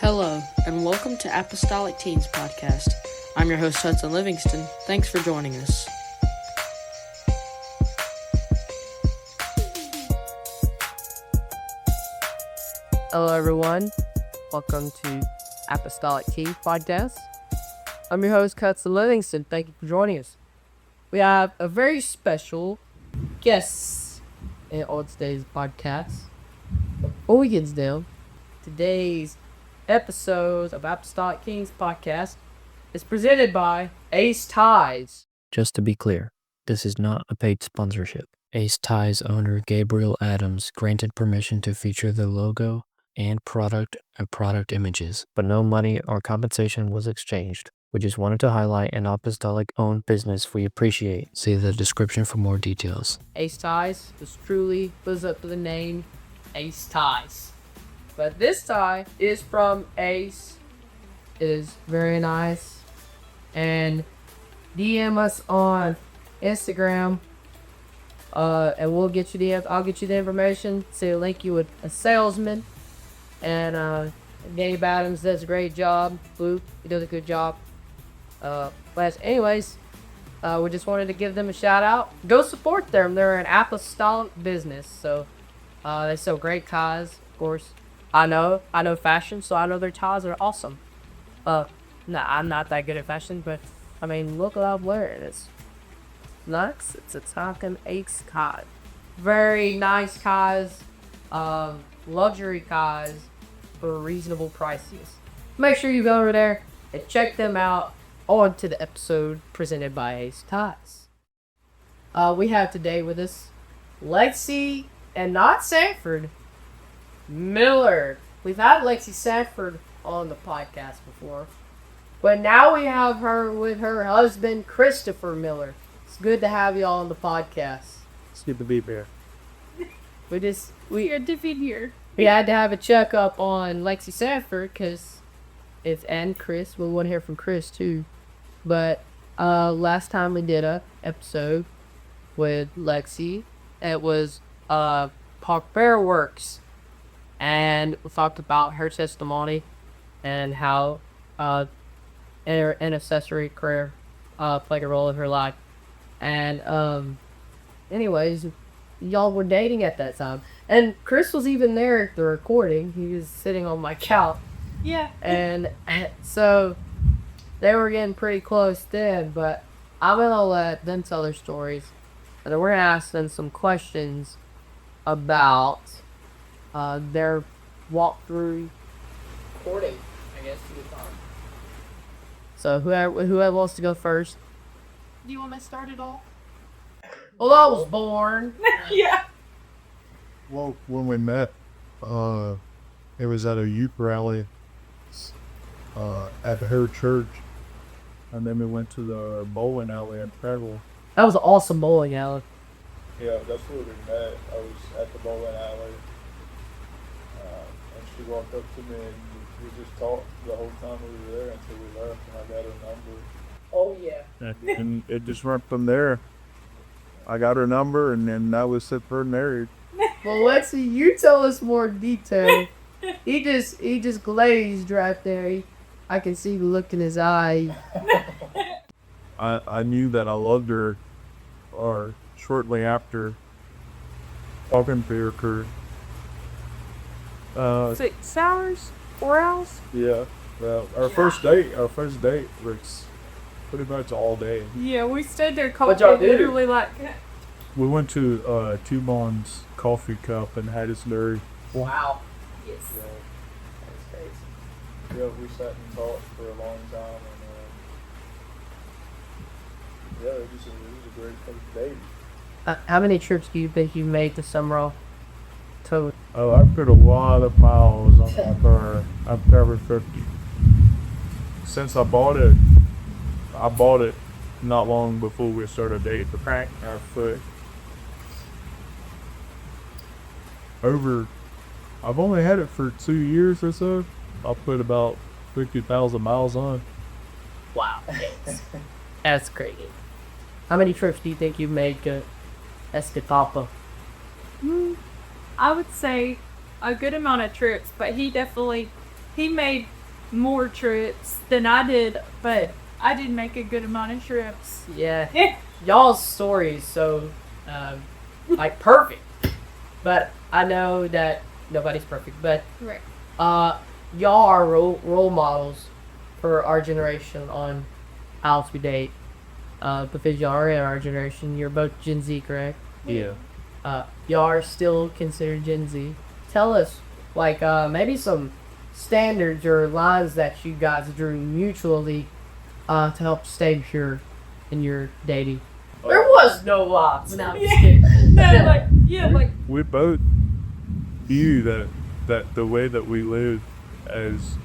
Hello, and welcome to Apostolic Teens Podcast. I'm your host, Hudson Livingston. Thanks for joining us. Hello, everyone. Welcome to Apostolic Teens Podcast. I'm your host, Hudson Livingston. Thank you for joining us. We have a very special guest on today's podcast. Before we get down, today's episode of Apostolic Teens Podcast is presented by Ace Ties. Just to be clear, this is not a paid sponsorship. Ace Ties owner Gabriel Adams granted permission to feature the logo and product images, but no money or compensation was exchanged. We just wanted to highlight an Apostolic-owned business we appreciate. See the description for more details. Ace Ties was truly lives up to the name Ace Ties. But this tie is from Ace. It is very nice. And DM us on Instagram. And we'll get you I'll get you the information. So we'll link you with a salesman. And Gabriel Adams does a great job. Luke, he does a good job. But anyways, we just wanted to give them a shout out. Go support them. They're an apostolic business. So they sell great ties, of course. I know fashion, so I know their ties are awesome. No, I'm not that good at fashion, but I mean, look what I'm wearing. It's nice. It's a Talking Ace tie. Very nice ties. Luxury ties for reasonable prices. Make sure you go over there and check them out. On to the episode presented by Ace Ties. We have today with us Lexie and not Sanford. Miller. We've had Lexie Sanford on the podcast before, but now we have her with her husband Christopher Miller. It's good to have you all on the podcast. It's good to be here. We Good to be here. We had to have a checkup on Lexie Sanford because and Chris. We want to hear from Chris too. But last time we did a episode with Lexie, it was Park Fireworks. And we talked about her testimony and how her intercessory career played a role in her life. And anyways, y'all were dating at that time. And Chris was even there at the recording. He was sitting on my couch. Yeah. And so they were getting pretty close then, but I'm going to let them tell their stories. And then we're going to ask them some questions about their walkthrough recording, I guess you would call it. So whoever wants to go first. Do you want to start it all? Well, I was born. Yeah. Well, when we met, it was at a youth rally at her church, and then we went to the bowling alley in Fairville. That was an awesome bowling alley. Yeah, that's where we met. I was at the bowling alley, and she walked up to me, and we just talked the whole time we were there until we left, and I got her number. Oh, yeah. And it just went from there. I got her number, and then I was set for married. Well, Lexie, you tell us more detail. He just glazed right there. I can see the look in his eye. I knew that I loved her, or shortly after talking to her career. 6 hours? 4 hours? Yeah. Well, our first date was pretty much all day. Yeah, we stayed there What'd y'all do? literally like... We went to Two-Bon's Coffee Cup in Hattiesburg. Wow. Yes. That's crazy. Yeah, we sat and talked for a long time, and yeah, it was a great first date. How many trips do you think you made to Summerall? Total. Oh, I put a lot of miles on my car. I've covered 50. Since I bought it not long before we started dating to crank our foot. I've only had it for 2 years or so. I put about 50,000 miles on. Wow. That's crazy. How many trips do you think you've made to Escatapa? I would say a good amount of trips, but he made more trips than I did, but I did make a good amount of trips. Yeah. Y'all's story is so, like, perfect. But I know that nobody's perfect. But Right. y'all are role models for our generation on how to date. Because y'all are in our generation. You're both Gen Z, correct? Yeah. Y'all are still considered Gen Z. Tell us, like, maybe some standards or lines that you guys drew mutually to help stay pure in your dating. There was no lines. No, I'm just kidding. Like We both view that the way that we live as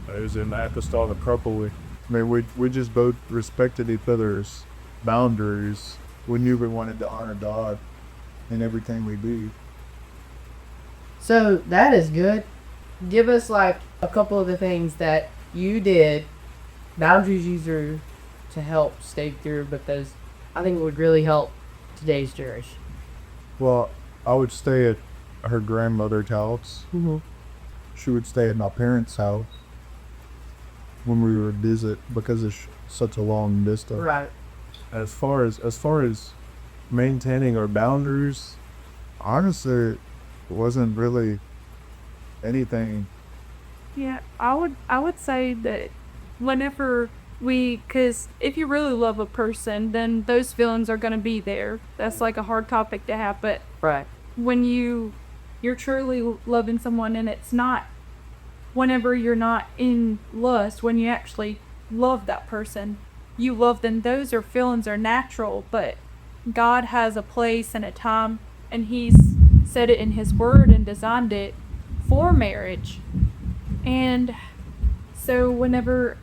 an apostolic couple. I mean, we just both respected each other's boundaries. We knew we wanted to honor God in everything we do. So that is good. Give us like a couple of the things that you did, boundaries you drew to help stay pure, because I think it would really help today's generation. Well, I would stay at her grandmother's house. Mm-hmm. She would stay at my parents' house when we would visit because it's such a long distance. Right. As far as maintaining our boundaries, honestly, it wasn't really anything. Yeah, I would say that whenever because if you really love a person, then those feelings are gonna be there. That's like a hard topic to have, but Right. when you're truly loving someone, and it's not whenever you're not in lust, when you actually love that person, you love them. Those are feelings are natural, but God has a place and a time, and He's said it in His Word and designed it for marriage. And so whenever,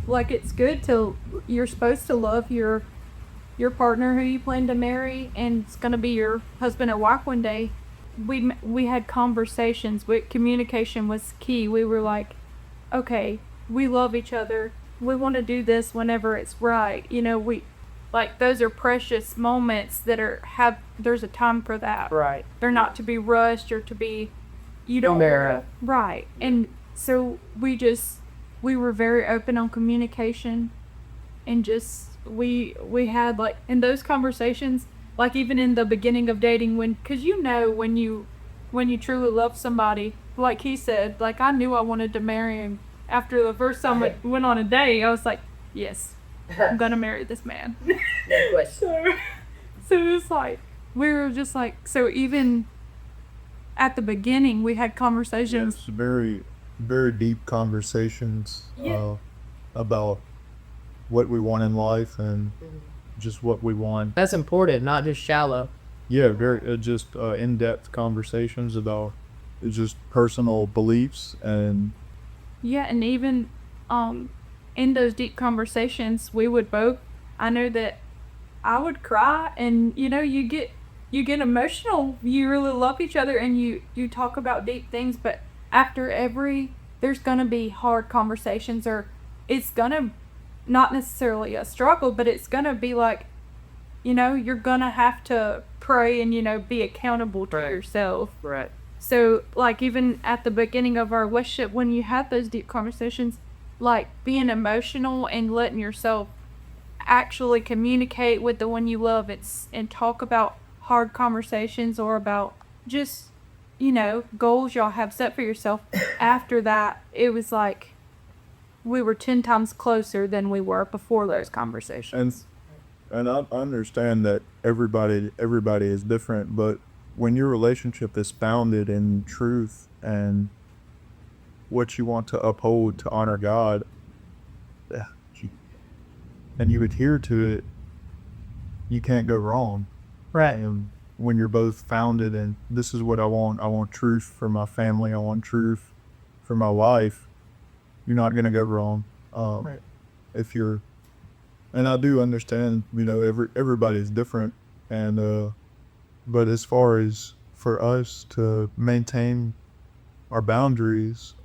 like, it's good to, you're supposed to love your partner who you plan to marry, and it's going to be your husband and wife one day. We had conversations. Communication was key. We were like, okay, we love each other. We want to do this whenever it's right. You know, those are precious moments that there's a time for that. Right. They're not to be rushed or to be, you don't. Right. And so we were very open on communication, and just, we had, like, in those conversations, like, even in the beginning of dating, because when you truly love somebody, like he said, like, I knew I wanted to marry him after the first time we went on a date. I was like, yes, I'm gonna marry this man. No question. So it was like, we were just like, so even at the beginning, we had conversations. Yes, very, very deep conversations about what we want in life and just what we want. That's important, not just shallow. Yeah, very just in-depth conversations about just personal beliefs and. Yeah, and even in those deep conversations, I know that I would cry, and you get emotional. You really love each other, and you talk about deep things, but after there's gonna be hard conversations, or it's gonna, not necessarily a struggle, but it's gonna be like, you're gonna have to pray and be accountable to yourself. Right. So, like, even at the beginning of our relationship, when you had those deep conversations, like, being emotional and letting yourself actually communicate with the one you love, and talk about hard conversations, or about just, goals y'all have set for yourself. After that, it was like we were 10 times closer than we were before those conversations. And I understand that everybody is different, but when your relationship is founded in truth and what you want to uphold to honor God, and you adhere to it, you can't go wrong. Right. And when you're both founded in, this is what I want truth for my family, I want truth for my wife, you're not going to go wrong. Right. And I do understand, everybody's different, and but as far as for us to maintain our boundaries,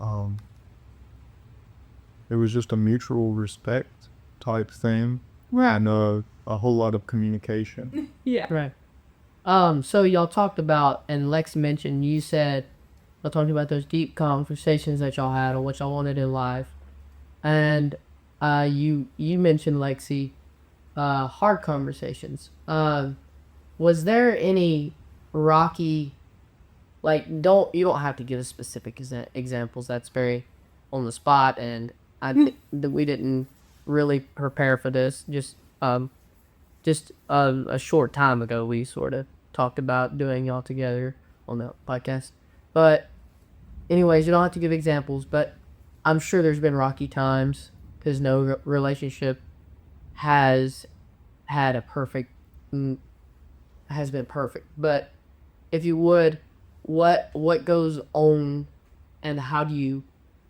it was just a mutual respect type thing, Right. and a whole lot of communication. Yeah. Right. So y'all talked about, and Lexie mentioned, y'all talked about those deep conversations that y'all had on what y'all wanted in life. And you mentioned, Lexie, hard conversations. Was there any rocky, like, you don't have to give us specific examples. That's very on the spot, and that we didn't really prepare for this. Just a short time ago, we sort of talked about doing y'all together on the podcast. But anyways, you don't have to give examples, but I'm sure there's been rocky times, because no relationship has had a perfect, has been perfect. But if you would, what goes on, and how do you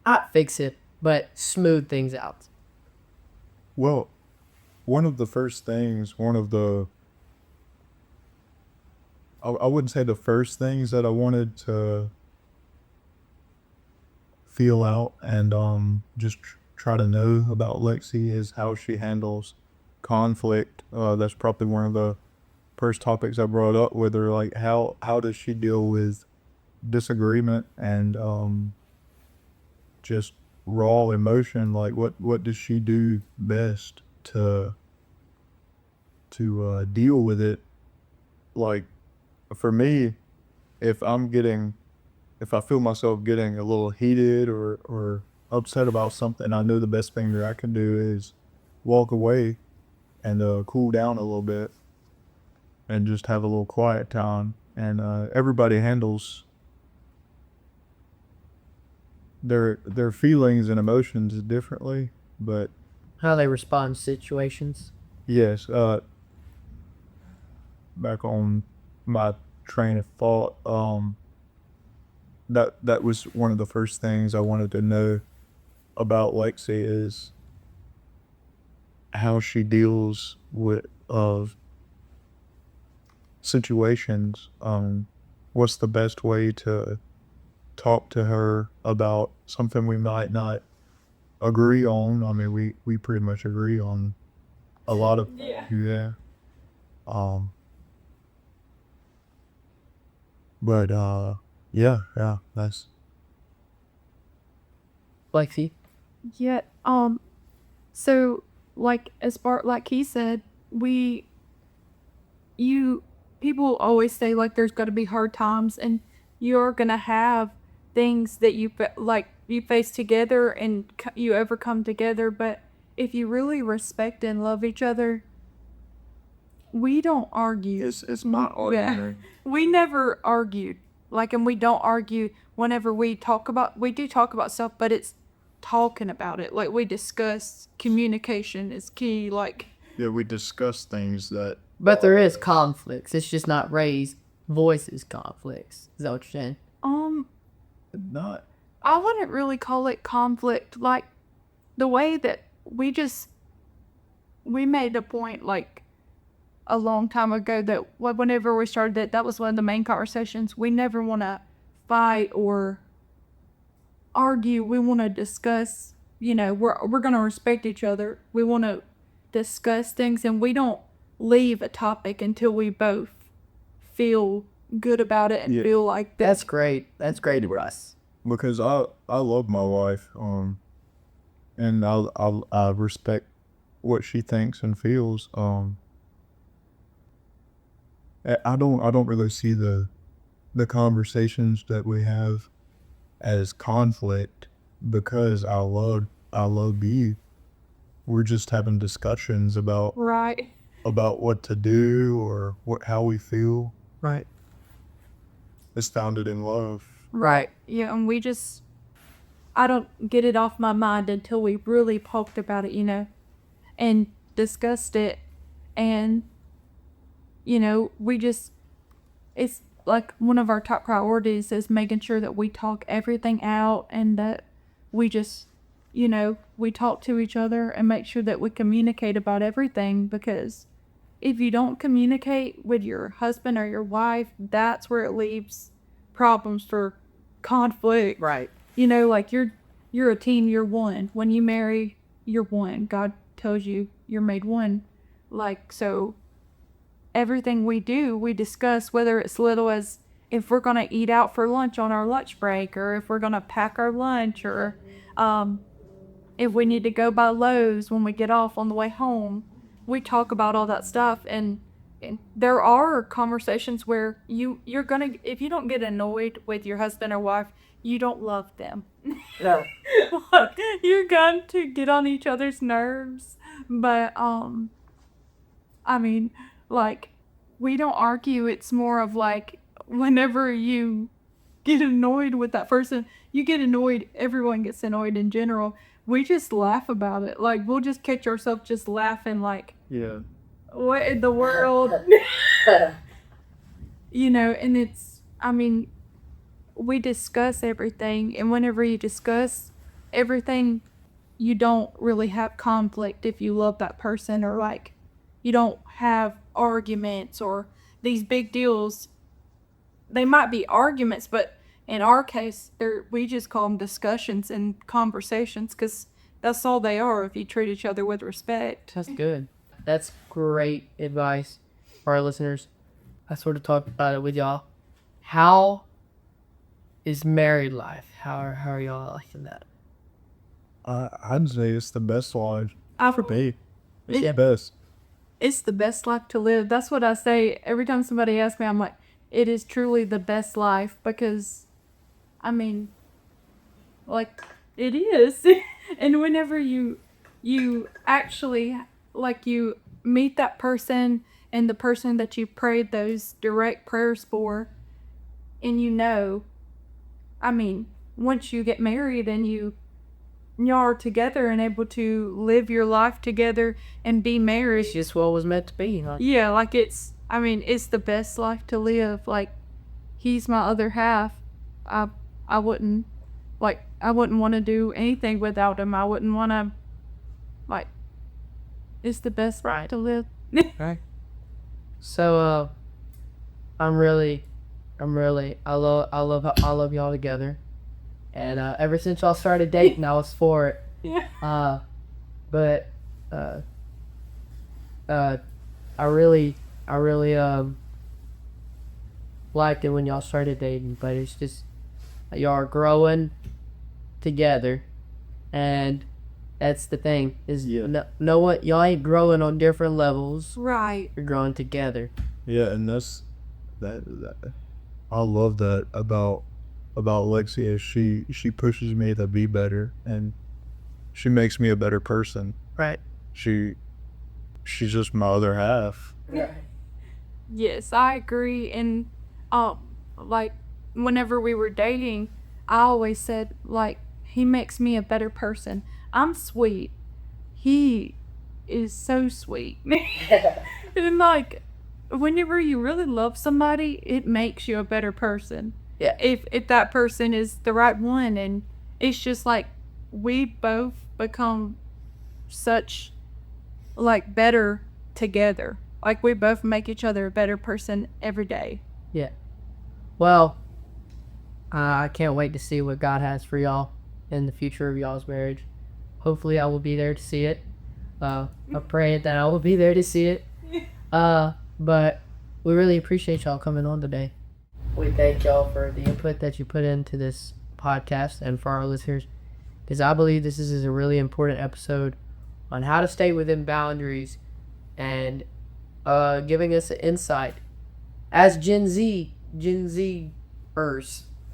not fix it, but smooth things out? Well, one of the first things, I wouldn't say the first things that I wanted to feel out and just try to know about Lexie is how she handles conflict. That's probably one of the first topics I brought up with her. Like, how does she deal with disagreement and just raw emotion? Like, what does she do best to deal with it? Like, for me, if I feel myself getting a little heated or upset about something, I know the best thing that I can do is walk away and cool down a little bit and just have a little quiet time. And everybody handles their feelings and emotions differently, but How they respond to situations? yes, back on my train of thought, that was one of the first things I wanted to know about Lexie is how she deals with situations. What's the best way to talk to her about something we might not agree on? I mean, we pretty much agree on a lot of yeah. But yeah, that's Lexie? Yeah. So like like he said, people always say like there's got to be hard times, and you're gonna have things that you face together and you overcome together. But if you really respect and love each other, we don't argue. it's not ordinary. We never argued. Like, and we don't argue whenever we do talk about stuff, but it's talking about it. Like, we discuss communication is key. Like, Yeah, we discuss things that But there is conflicts. It's just not raised voices conflicts. Is that what you're saying? not. I wouldn't really call it conflict. Like, the way that we made a point, like, a long time ago that whenever we started that was one of the main conversations. We never want to fight or argue. We want to discuss, we're going to respect each other. We want to discuss things, and we don't leave a topic until we both feel good about it and Yeah. feel like that. That's great. That's great for us. Because I love my wife, and I respect what she thinks and feels. I don't really see the conversations that we have as conflict, because I love you. We're just having discussions about Right. what to do or how we feel. Right. It's founded in love. Right. Yeah, and I don't get it off my mind until we really talked about it, and discussed it. And, it's like one of our top priorities is making sure that we talk everything out, and that we just, we talk to each other and make sure that we communicate about everything. Because if you don't communicate with your husband or your wife, that's where it leaves problems for conflict. Right. Like, you're a team, you're one. When you marry, you're one. God tells you you're made one. Like, so everything we do, we discuss, whether it's little as if we're going to eat out for lunch on our lunch break, or if we're going to pack our lunch, or if we need to go by Lowe's when we get off on the way home, we talk about all that stuff. And there are conversations where you're gonna, if you don't get annoyed with your husband or wife, you don't love them. No. You're going to get on each other's nerves. But I mean, like, we don't argue. It's more of like, whenever you get annoyed with that person, you get annoyed, everyone gets annoyed in general. We just laugh about it. Like, we'll just catch ourselves just laughing, like, Yeah. what in the world? You know, and it's, I mean, we discuss everything, and whenever you discuss everything, you don't really have conflict if you love that person, or like, you don't have arguments or these big deals. They might be arguments, but in our case, we just call them discussions and conversations, because that's all they are if you treat each other with respect. That's good. That's great advice for our listeners. I sort of talked about it with y'all. How is married life? How are y'all liking that? I'd say it's the best life for me. It's Yeah. the best. It's the best life to live. That's what I say every time somebody asks me. I'm like, it is truly the best life, because, I mean, like, it is. And whenever you actually, like, you meet that person and the person that you prayed those direct prayers for, and you know, I mean, once you get married and y'all are together and able to live your life together and be married. It's just what was meant to be. Huh? Yeah, like, it's, I mean, it's the best life to live. Like, he's my other half. I wouldn't want to do anything without him. I wouldn't want to, like, it's the best life to live. Right. So, I love y'all together. And ever since y'all started dating, I was for it. Yeah. But I really liked it when y'all started dating. But it's just, y'all are growing together, and that's the thing. Is know what, y'all ain't growing on different levels. Right. You're growing together. Yeah, and that's that. I love that about Lexie, is she pushes me to be better, and she makes me a better person. Right. She's just my other half. Right. Yes, I agree. And like, whenever we were dating, I always said, like, he makes me a better person. I'm sweet. He is so sweet. And like, whenever you really love somebody, it makes you a better person. Yeah. If that person is the right one, and it's just like, we both become such, like, better together. Like, we both make each other a better person every day. Yeah. Well, I can't wait to see what God has for y'all in the future of y'all's marriage. Hopefully I will be there to see it. I pray that I will be there to see it. But we really appreciate y'all coming on today. We thank y'all for the input that you put into this podcast and for our listeners, because I believe this is a really important episode on how to stay within boundaries, and giving us an insight as Gen Zers,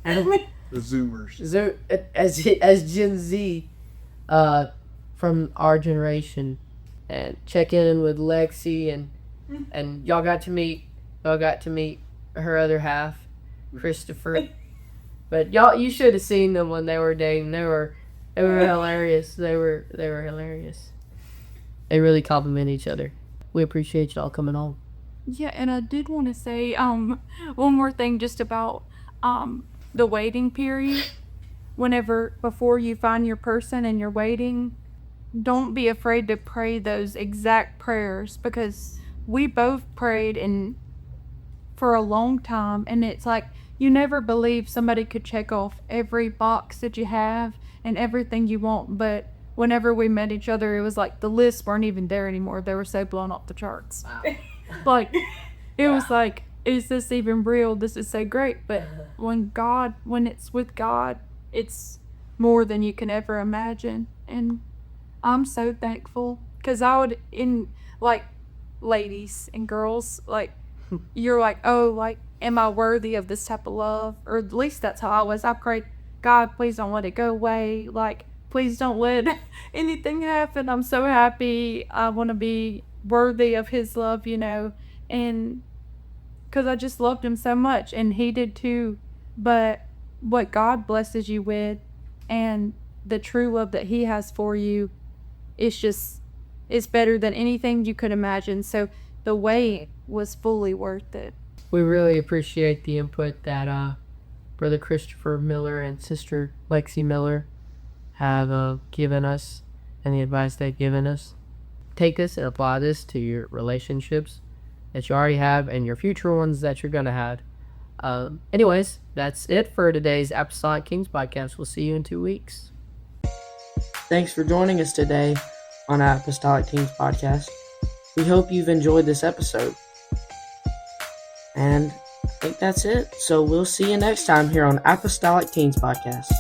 The Zoomers. as Gen Z, from our generation, and check in with Lexie, and y'all got to meet her other half, Christopher. But you should have seen them when they were dating. They were hilarious. They were hilarious. They really compliment each other. We appreciate y'all coming on. Yeah, and I did want to say one more thing just about the waiting period. Before you find your person and you're waiting, don't be afraid to pray those exact prayers, because we both prayed for a long time, and it's like, you never believe somebody could check off every box that you have and everything you want. But whenever we met each other, it was like the lists weren't even there anymore. They were so blown off the charts. Wow. Like, it was like, is this even real? This is so great. But when it's with God, it's more than you can ever imagine. And I'm so thankful because I would, ladies and girls, you're like, oh, am I worthy of this type of love? Or at least that's how I was. I prayed, God, please don't let it go away. Please don't let anything happen. I'm so happy. I want to be worthy of his love, and because I just loved him so much, and he did too. But what God blesses you with and the true love that he has for you, it's better than anything you could imagine. So the wait was fully worth it. We really appreciate the input that Brother Christopher Miller and Sister Lexie Miller have given us, and the advice they've given us. Take this and apply this to your relationships that you already have and your future ones that you're going to have. Anyways, that's it for today's Apostolic Kings podcast. We'll see you in 2 weeks. Thanks for joining us today on Apostolic Teens Podcast. We hope you've enjoyed this episode. And I think that's it. So we'll see you next time here on Apostolic Teens Podcast.